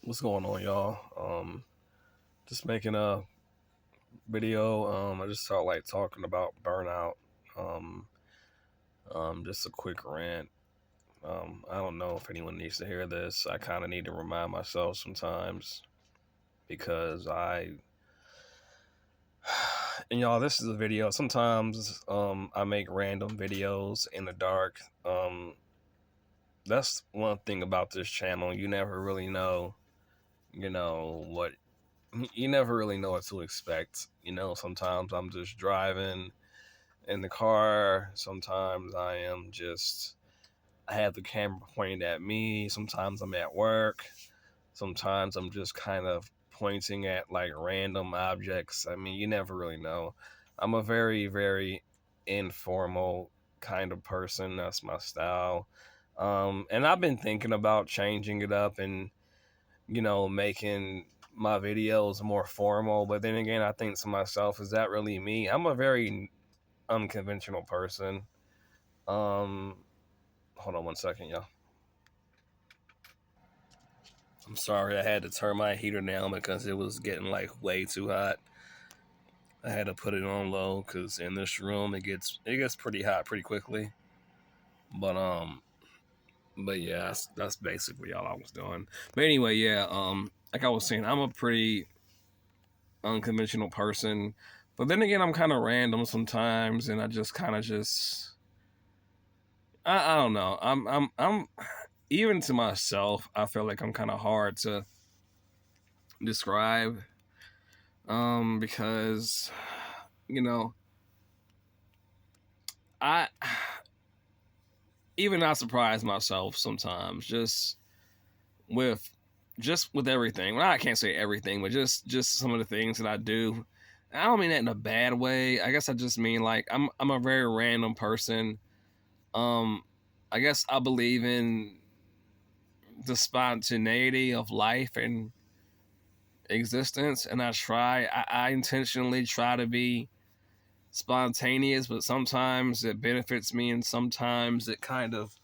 What's going on, y'all? Just making a video. I just felt like talking about burnout. Um, just a quick rant. I don't know if anyone needs to hear this. I kind of need to remind myself sometimes because and y'all, this is a video. Sometimes, I make random videos in the dark. That's one thing about this channel. You never really know, what you never really know what to expect. Sometimes I'm just driving in the car. Sometimes I have the camera pointed at me. Sometimes I'm at work. Sometimes I'm just kind of pointing at like random objects. I mean, you never really know. I'm a very, very informal kind of person. That's my style. And I've been thinking about changing it up and making my videos more formal. But then again, I think to myself, is that really me? I'm a very unconventional person. Um, Hold on one second, y'all. I'm sorry, I had to turn my heater down because it was getting like way too hot. I had to put it on low because in this room it gets pretty hot pretty quickly. But yeah, that's basically all I was doing. But anyway, yeah, like I was saying, I'm a pretty unconventional person. But then again, I'm kind of random sometimes, and I just kind of just I don't know. I'm even to myself. I feel like I'm kind of hard to describe, because you know I even I surprise myself sometimes with with everything. Well, I can't say everything, but just some of the things that I do. I don't mean that in a bad way. I guess I just mean like I'm a very random person. Um, I guess I believe in the spontaneity of life and existence, and I intentionally try to be spontaneous, but sometimes it benefits me, and sometimes it kind of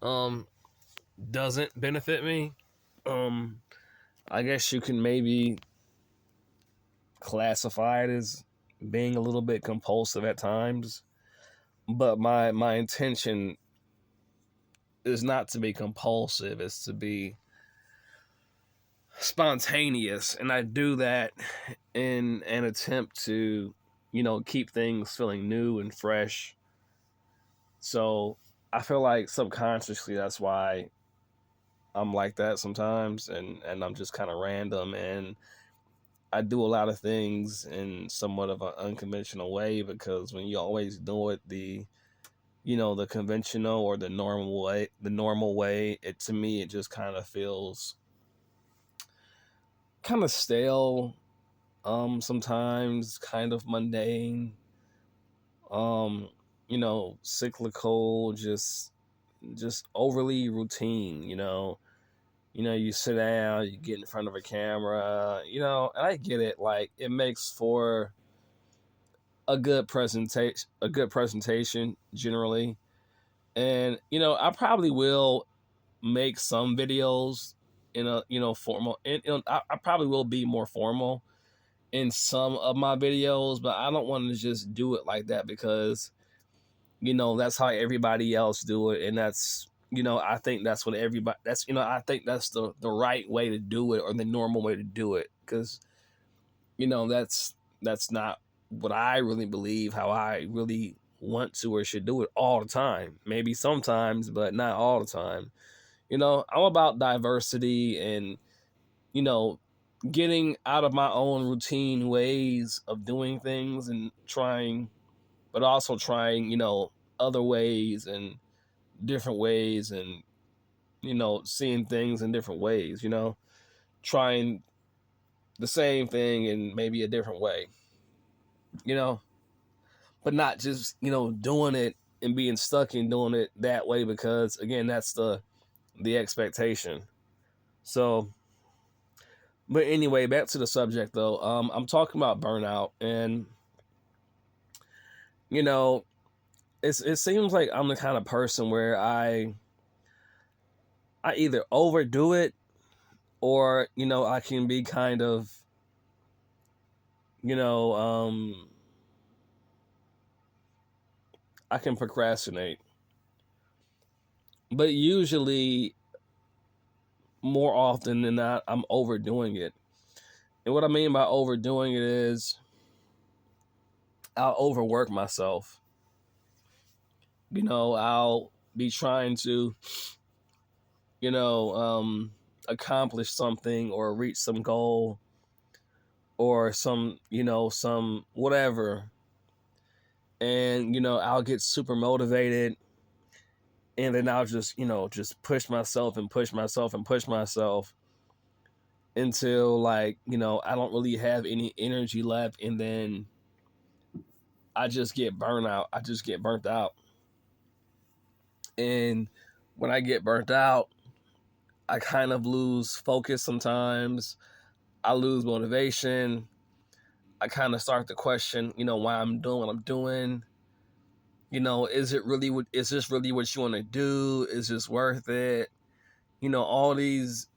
um doesn't benefit me. Um, I guess you can maybe classify it as being a little bit compulsive at times, but my intention is not to be compulsive; it's to be spontaneous, and I do that in an attempt to, keep things feeling new and fresh. So I feel like subconsciously that's why I'm like that sometimes, and I'm just kind of random, and I do a lot of things in somewhat of an unconventional way, because when you always do it the conventional or the normal way, it to me it just kind of feels kind of stale, sometimes kind of mundane, um cyclical, just overly routine. You sit down, you get in front of a camera, and I get it. Like, it makes for a good presentation generally. And I probably will make some videos in a formal, and I probably will be more formal in some of my videos, but I don't want to just do it like that because that's how everybody else do it, and that's I think that's what everybody that's I think that's the right way to do it, or the normal way to do it, because that's not what I really believe, how I really want to or should do it all the time. Maybe sometimes, but not all the time. I'm about diversity and you know getting out of my own routine ways of doing things, and but also trying other ways and different ways, and seeing things in different ways, trying the same thing in maybe a different way, you know but not just doing it and being stuck in doing it that way, because again, that's the expectation. So, but anyway, back to the subject though. I'm talking about burnout, and you know it seems like I'm the kind of person where I either overdo it or I can be kind of, you know, I can procrastinate. But usually, more often than not, I'm overdoing it. And what I mean by overdoing it is I'll overwork myself. I'll be trying to, you know, um, accomplish something or reach some goal or some whatever. And, I'll get super motivated, and then I'll just push myself and push myself and push myself until, like, I don't really have any energy left. And then I just get burnout. I just get burnt out. And when I get burnt out, I kind of lose focus sometimes. I lose motivation. I kind of start to question, why I'm doing what I'm doing. Is this really what you want to do? Is this worth it? All these,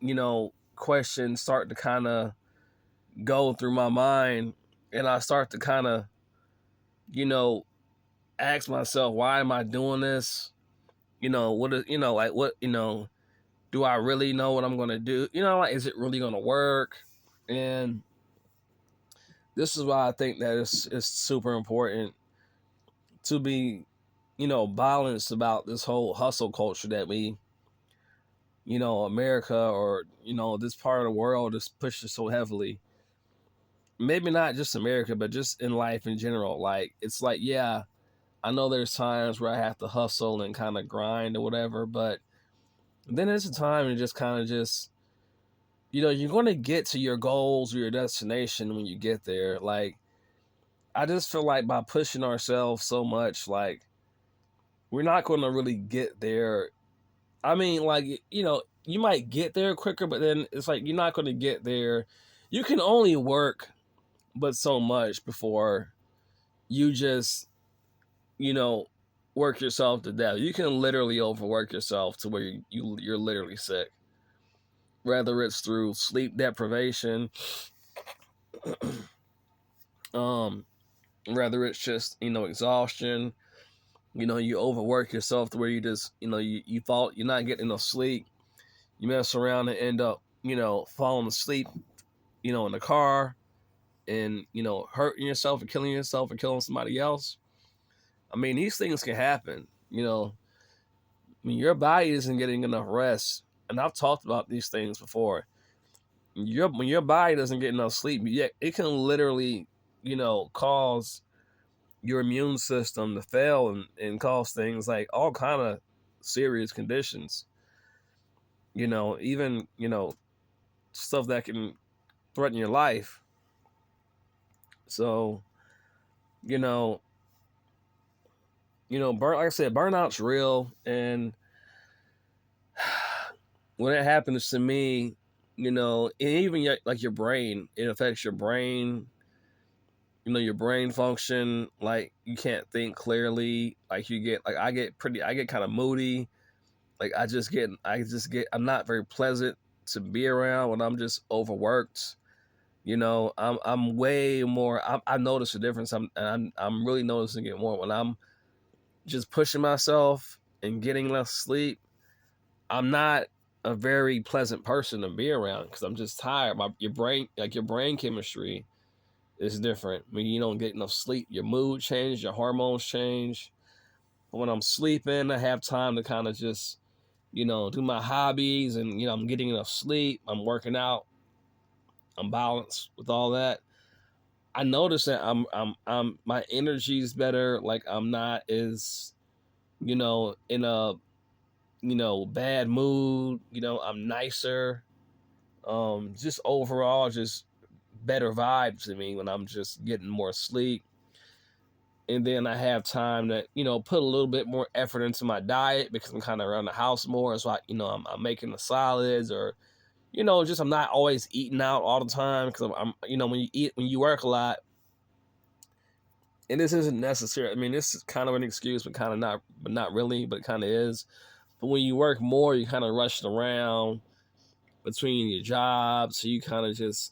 questions start to kind of go through my mind, and I start to kind of, you know, ask myself, why am I doing this? What is, like, what, do I really know what I'm going to do? Like, is it really going to work? And this is why I think that it's super important to be, balanced about this whole hustle culture that we, America, or, this part of the world is pushes so heavily. Maybe not just America, but just in life in general. Like, it's like, yeah, I know there's times where I have to hustle and kind of grind or whatever, but then there's a time to just kind of just, you're going to get to your goals or your destination when you get there. Like, I just feel like by pushing ourselves so much, like, we're not going to really get there. I mean, like, you might get there quicker, but then it's like you're not going to get there. You can only work but so much before you just, you know, work yourself to death. You can literally overwork yourself to where you're literally sick. Whether it's through sleep deprivation, um, whether it's just, exhaustion, you overwork yourself to where you just, you fall, you're not getting enough sleep. You mess around and end up, falling asleep, in the car, and, hurting yourself and killing somebody else. I mean, these things can happen. I mean, your body isn't getting enough rest, and I've talked about these things before. When your body doesn't get enough sleep, yeah, it can literally, cause your immune system to fail, and cause things like all kind of serious conditions. Even stuff that can threaten your life. So, you know, like I said, burnout's real, and when it happens to me, and even like your brain, it affects your brain. Your brain function, like, you can't think clearly. Like, I get kind of moody. Like, I'm not very pleasant to be around when I'm just overworked. I'm way more. I notice the difference. I'm really noticing it more when I'm just pushing myself and getting less sleep. I'm not a very pleasant person to be around because I'm just tired. Your brain chemistry is different. When you don't get enough sleep, your mood changes, your hormones change. When I'm sleeping, I have time to kind of just, do my hobbies, and I'm getting enough sleep. I'm working out. I'm balanced with all that. I notice that I'm my energy's better. Like, I'm not as, in a, bad mood. I'm nicer. Just overall, just better vibes to me when I'm just getting more sleep. And then I have time to, put a little bit more effort into my diet because I'm kind of around the house more. So I'm making the salads, or, just I'm not always eating out all the time because when you work a lot, and this isn't necessary. I mean, this is kind of an excuse, but kind of not, but not really, but it kind of is. But when you work more, you kind of rushing around. between your jobs. So you kind of just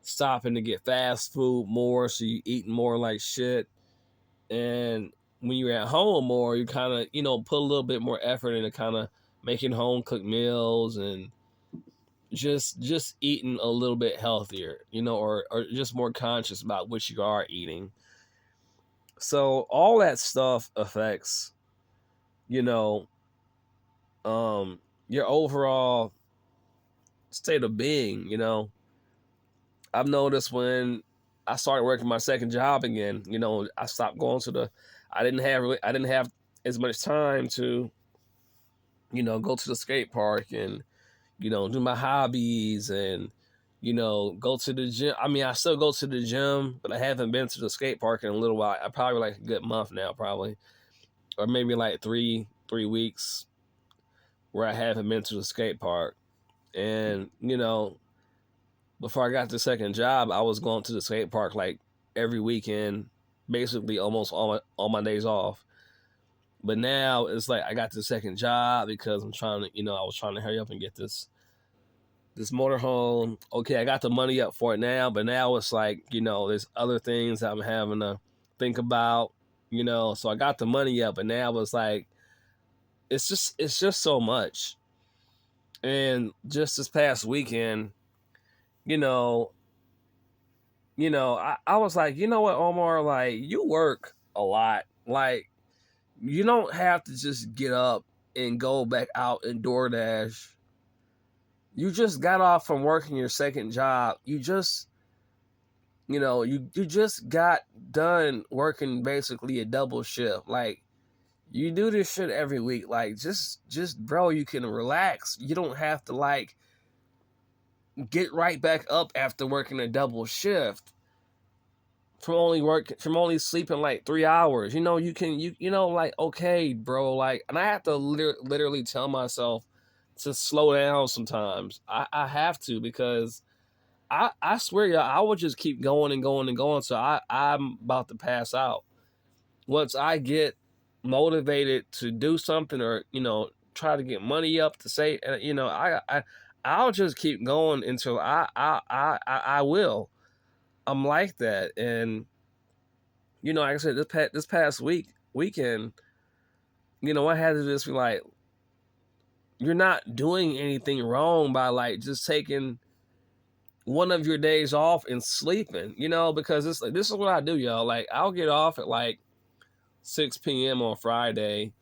stopping to get fast food more. So you eating more like shit. And when you're at home more, you kind of, put a little bit more effort into kind of making home cooked meals and just eating a little bit healthier, or just more conscious about what you are eating. So all that stuff affects, you know, your overall state of being. I've noticed when I started working my second job again, I stopped going to I didn't have as much time to, go to the skate park and, do my hobbies and, go to the gym. I mean, I still go to the gym, but I haven't been to the skate park in a little while. I probably like a good month now, probably, or maybe like three weeks where I haven't been to the skate park. And, before I got the second job, I was going to the skate park like every weekend, basically almost all my days off. But now it's like I got the second job because I'm trying to, I was trying to hurry up and get this motorhome. Okay, I got the money up for it now, but now it's like, there's other things I'm having to think about, So I got the money up, and now it's like it's just so much. And just this past weekend, you know, I was like, you know what, Omar, like you work a lot. Like you don't have to just get up and go back out and DoorDash. You just got off from working your second job. You just got done working basically a double shift. Like you do this shit every week. Like just bro, you can relax. You don't have to like get right back up after working a double shift from only sleeping like 3 hours. You can like, okay, bro, like, and I have to literally tell myself to slow down sometimes. I have to, because I swear, y'all, I would just keep going and going and going. So I'm about to pass out. Once I get motivated to do something, or try to get money up to say, I'll just keep going until I will. I'm like that. And like I said, this past weekend, I had to just be like, you're not doing anything wrong by like just taking one of your days off and sleeping, because this is what I do, y'all. Like I'll get off at like 6 p.m. on Friday,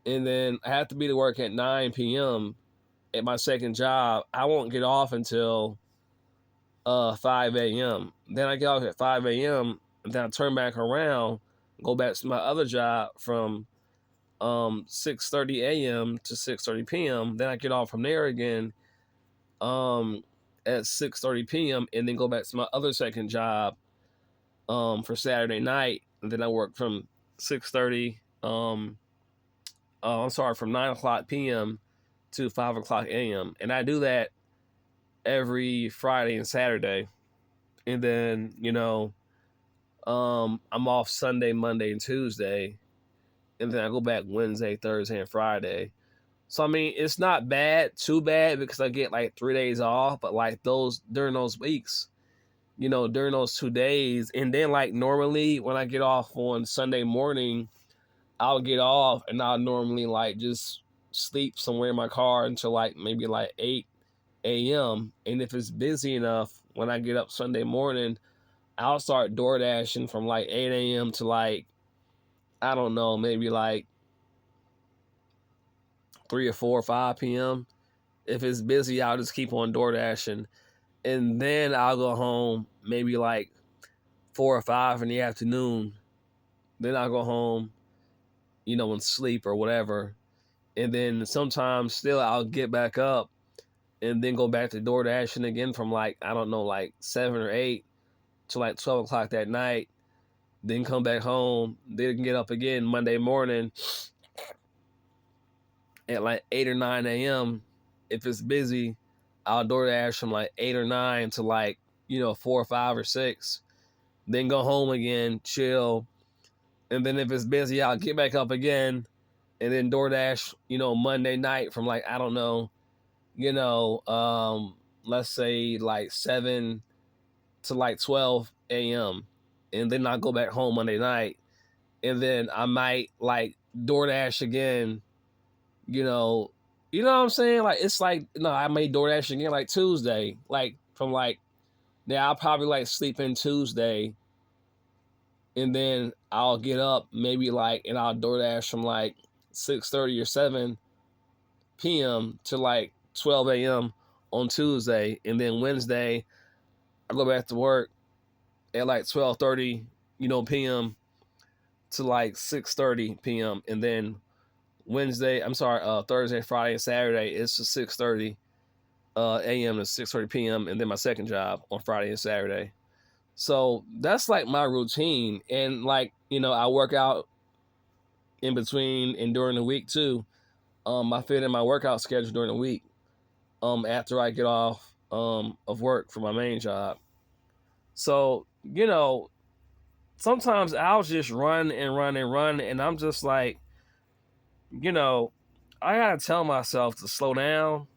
and then I have to be to work at 9 p.m. at my second job. I won't get off until 5 a.m. Then I get off at 5 a.m. and then I turn back around, go back to my other job from 6:30 a.m. to 6:30 p.m. Then I get off from there again at 6:30 p.m. and then go back to my other second job for Saturday night. And then I work from 6:30 from 9 o'clock p.m. to 5 o'clock a.m. And I do that every Friday and Saturday. And then, I'm off Sunday, Monday, and Tuesday. And then I go back Wednesday, Thursday, and Friday. So, I mean, it's not too bad, because I get like 3 days off. But like during those weeks, during those 2 days. And then like normally when I get off on Sunday morning, I'll get off and I'll normally like just sleep somewhere in my car until like maybe like 8 a.m. And if it's busy enough, when I get up Sunday morning, I'll start door dashing from like 8 a.m. to like, I don't know, maybe like 3 or 4 or 5 p.m. If it's busy, I'll just keep on door dashing. And then I'll go home maybe like 4 or 5 in the afternoon. Then I'll go home, and sleep or whatever. And then sometimes still I'll get back up and then go back to door dashing again from like, I don't know, like 7 or 8 to like 12 o'clock that night. Then come back home. Then get up again Monday morning at like 8 or 9 a.m. If it's busy, I'll DoorDash from like 8 or 9 to like, 4 or 5 or 6. Then go home again, chill. And then if it's busy, I'll get back up again and then DoorDash, Monday night from like, I don't know, you know, let's say like 7 to like 12 a.m. and then I go back home Monday night, and then I might like DoorDash again, you know, you know what I'm saying? Like it's like no, I may DoorDash again like Tuesday, like from like now I'll probably like sleep in Tuesday, and then I'll get up maybe like and I'll DoorDash from like 6:30 or 7 p.m. to like 12 a.m. on Tuesday, and then Wednesday I go back to work at like 12:30, p.m. to like 6:30 p.m. and then Thursday, Friday, and Saturday it's 6:30 a.m. to 6:30 p.m. and then my second job on Friday and Saturday. So that's like my routine, and like I work out in between and during the week too. I fit in my workout schedule during the week. After I get off of work for my main job. So sometimes I'll just run and run and run, and I'm just like, I gotta tell myself to slow down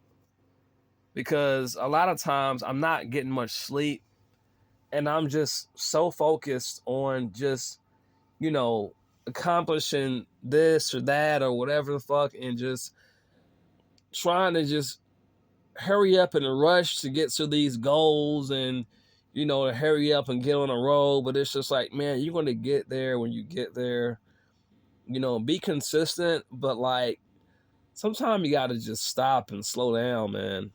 because a lot of times I'm not getting much sleep, and I'm just so focused on just accomplishing this or that or whatever the fuck, and just trying to just hurry up and rush to get to these goals and to hurry up and get on a roll. But it's just like, man, you're going to get there when you get there. Be consistent, but like sometimes you got to just stop and slow down, man.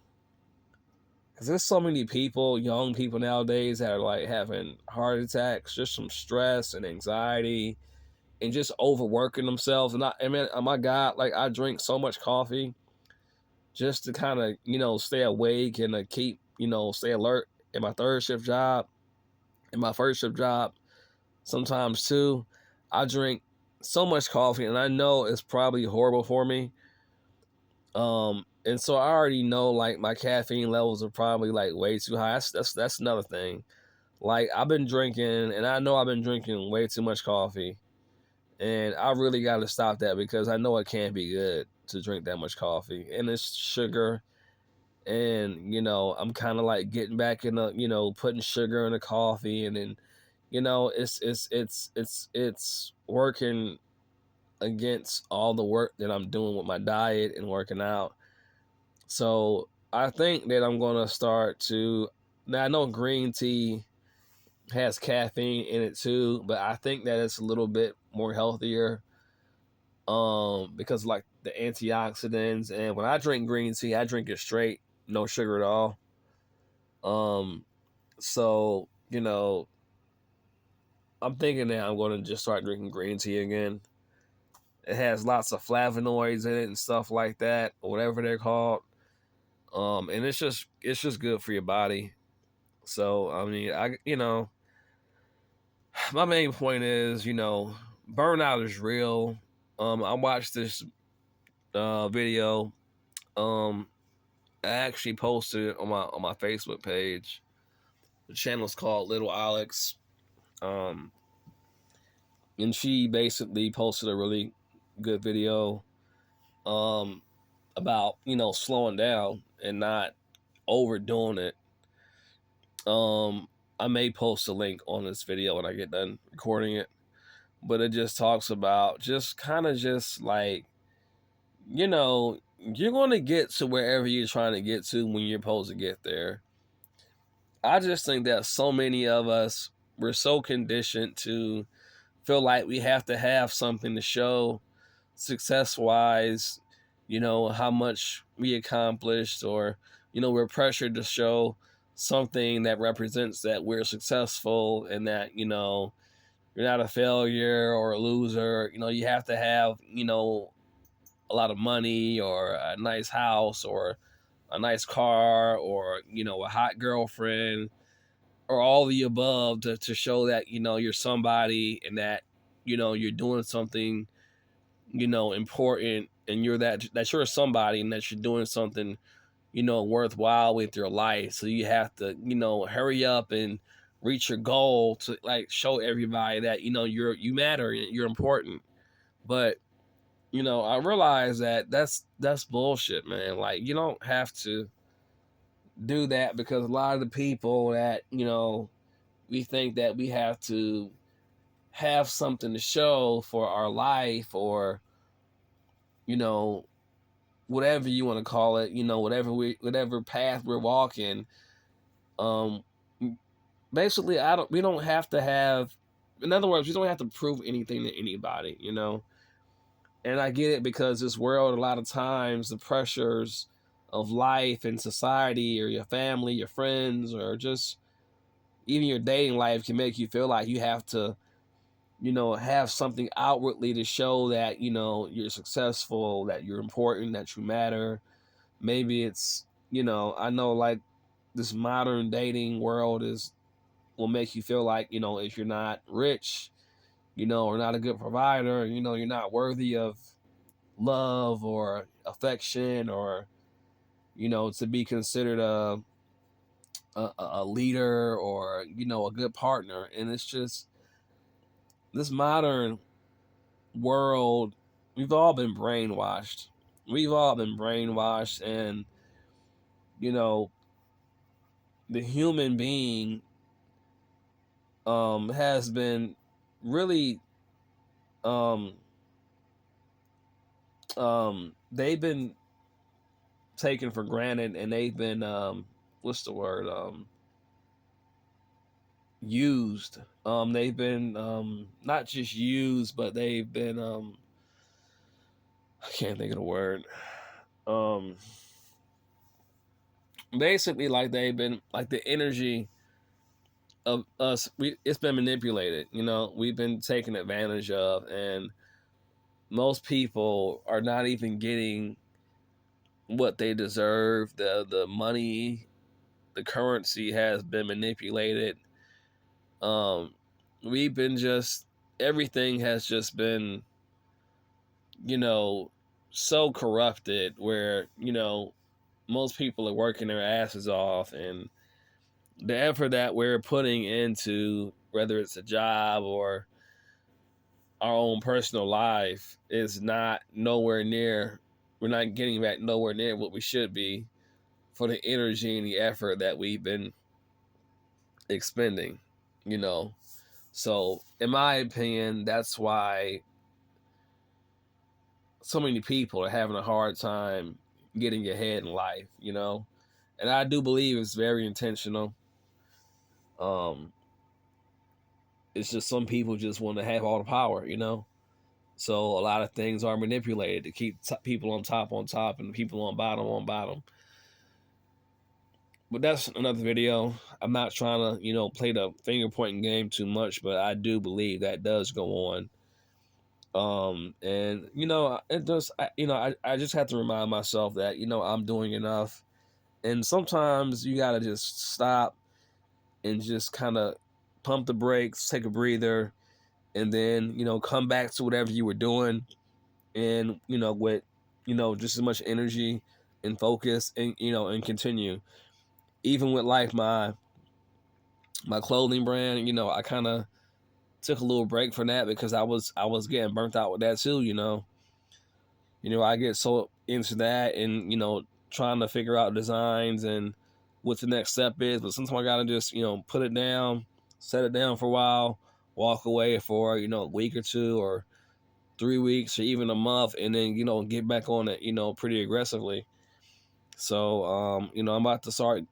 Because there's so many people, young people nowadays, that are like having heart attacks just from stress and anxiety and just overworking themselves. And I mean, oh my God, like I drink so much coffee just to kind of, stay awake and to keep, stay alert in my third shift job, in my first shift job. Sometimes too, I drink so much coffee, and I know it's probably horrible for me. And so I already know like my caffeine levels are probably like way too high. That's another thing. Like I've been drinking, and I know I've been drinking way too much coffee, and I really got to stop that because I know it can't be good to drink that much coffee, and it's sugar. And I'm kind of like getting back in the putting sugar in the coffee, and then it's working against all the work that I'm doing with my diet and working out. So I think that I'm gonna start to now. I know green tea has caffeine in it too, but I think that it's a little bit more healthier because like the antioxidants. And when I drink green tea, I drink it straight, no sugar at all. um so I'm thinking that I'm going to just start drinking green tea again. It has lots of flavonoids in it and stuff like that, or whatever they're called. And it's just good for your body. So I mean, my main point is, burnout is real. I watched this video. Um, I actually posted it on my Facebook page. The channel's called Little Alex. Um, and she basically posted a really good video um about slowing down and not overdoing it. I may post a link on this video when I get done recording it, but it just talks about just kind of just like you're going to get to wherever you're trying to get to when you're supposed to get there. I just think that so many of us, we're so conditioned to feel like we have to have something to show success wise, how much we accomplished, or, we're pressured to show something that represents that we're successful and that, you're not a failure or a loser. You have to have, a lot of money or a nice house or a nice car or, a hot girlfriend or all the above to show that, you're somebody and that, you're doing something important, and that you're somebody and that you're doing something worthwhile with your life. So you have to hurry up and reach your goal to like show everybody that you matter and you're important. But I realize that that's bullshit, man. Like, you don't have to do that, because a lot of the people that, we think that we have to have something to show for our life, or, you know, whatever you want to call it, whatever path we're walking. Um Basically, we don't have to have, in other words, we don't have to prove anything to anybody. And I get it, because this world, a lot of times, the pressures of life and society, or your family, your friends, or just even your dating life, can make you feel like you have to, have something outwardly to show that, you're successful, that you're important, that you matter. Maybe it's, I know, like, this modern dating world will make you feel like, if you're not rich, or not a good provider, you're not worthy of love or affection, or, to be considered a leader, or, a good partner. And it's just this modern world, we've all been brainwashed. We've all been brainwashed, and, you know, the human being has been really um they've been taken for granted, and they've been what's the word, used. They've been not just used, but they've been I can't think of the word. Um Basically, like, they've been like, the energy of us, it's been manipulated. We've been taken advantage of, and most people are not even getting what they deserve. The money, the currency has been manipulated. um we've been just Everything has just been, you know so corrupted, where, most people are working their asses off, and the effort that we're putting into, whether it's a job or our own personal life, is not nowhere near, we're not getting back nowhere near what we should be, for the energy and the effort that we've been expending. you know so, in my opinion, that's why so many people are having a hard time getting ahead in life. And I do believe it's very intentional. um it's just some people just want to have all the power. So a lot of things are manipulated to keep people on top, and people on bottom. But that's another video. I'm not trying to, play the finger pointing game too much, but I do believe that does go on. And it does. I just have to remind myself that, I'm doing enough. And sometimes you gotta just stop and just kind of pump the brakes, take a breather, and then, come back to whatever you were doing, and, with, just as much energy and focus, and, and continue. Even with, like, my clothing brand, I kind of took a little break from that, because I was getting burnt out with that too. I get so into that, and, trying to figure out designs and what the next step is. But sometimes I gotta just, put it down, set it down for a while, walk away for, a week or two, or 3 weeks, or even a month, and then, get back on it, pretty aggressively. So, I'm about to start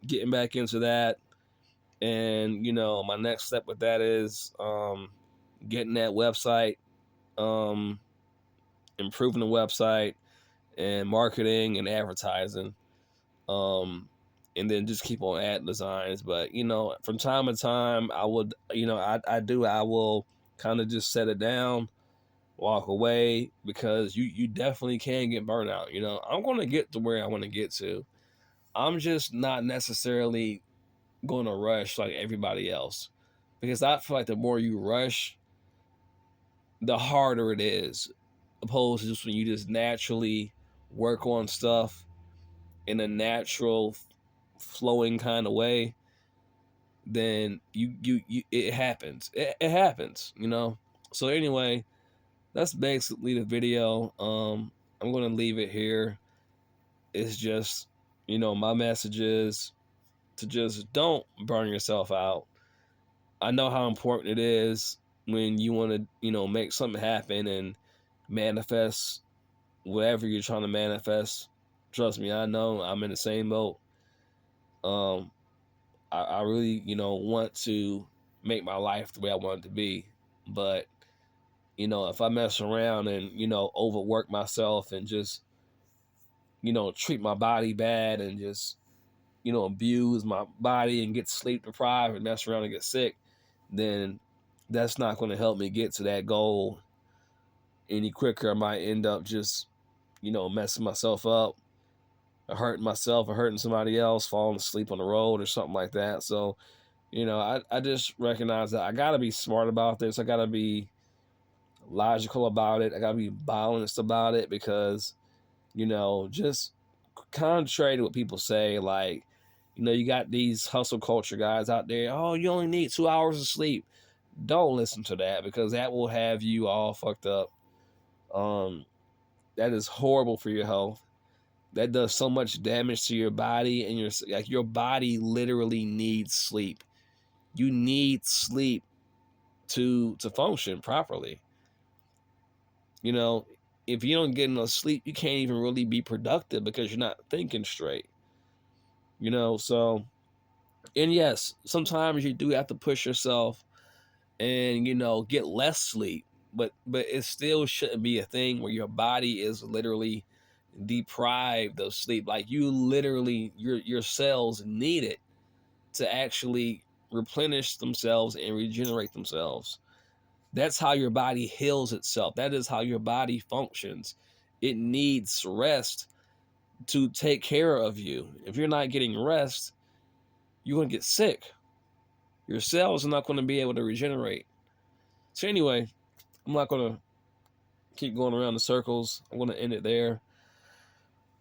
getting back into that. And, my next step with that is getting that website, um, improving the website, and marketing and advertising. Um, and then just keep on adding designs. But, from time to time, I would, I will kind of just set it down, walk away, because you definitely can get burnt out. I'm going to get to where I want to get to. I'm just not necessarily going to rush like everybody else, because I feel like the more you rush, the harder it is, opposed to just when you just naturally work on stuff in a natural, flowing kind of way. Then you it happens. It happens. So anyway, that's basically the video. I'm gonna leave it here. It's just, my message is to just don't burn yourself out. I know how important it is when you want to, make something happen and manifest whatever you're trying to manifest. Trust me, I know I'm in the same boat. Um, I really, want to make my life the way I want it to be. But, if I mess around and, overwork myself and just, treat my body bad and just, abuse my body and get sleep deprived and mess around and get sick, then that's not going to help me get to that goal any quicker. I might end up just, messing myself up, or hurting myself, or hurting somebody else, falling asleep on the road or something like that. So, I just recognize that I got to be smart about this. I got to be logical about it. I got to be balanced about it because, just contrary to what people say, like, you got these hustle culture guys out there. Oh, you only need 2 hours of sleep. Don't listen to that because that will have you all fucked up. That is horrible for your health. That does so much damage to your body, and your body literally needs sleep. You need sleep to function properly. If you don't get enough sleep, you can't even really be productive because you're not thinking straight. So, and yes, sometimes you do have to push yourself and get less sleep, but it still shouldn't be a thing where your body is literally deprived of sleep. Like, you literally, your cells need it to actually replenish themselves and regenerate themselves. That's how your body heals itself. That is how your body functions. It needs rest to take care of you. If you're not getting rest, you're going to get sick. Your cells are not going to be able to regenerate. So anyway, I'm not going to keep going around the circles. I'm going to end it there.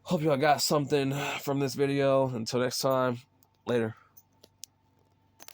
Hope y'all got something from this video. Until next time, later.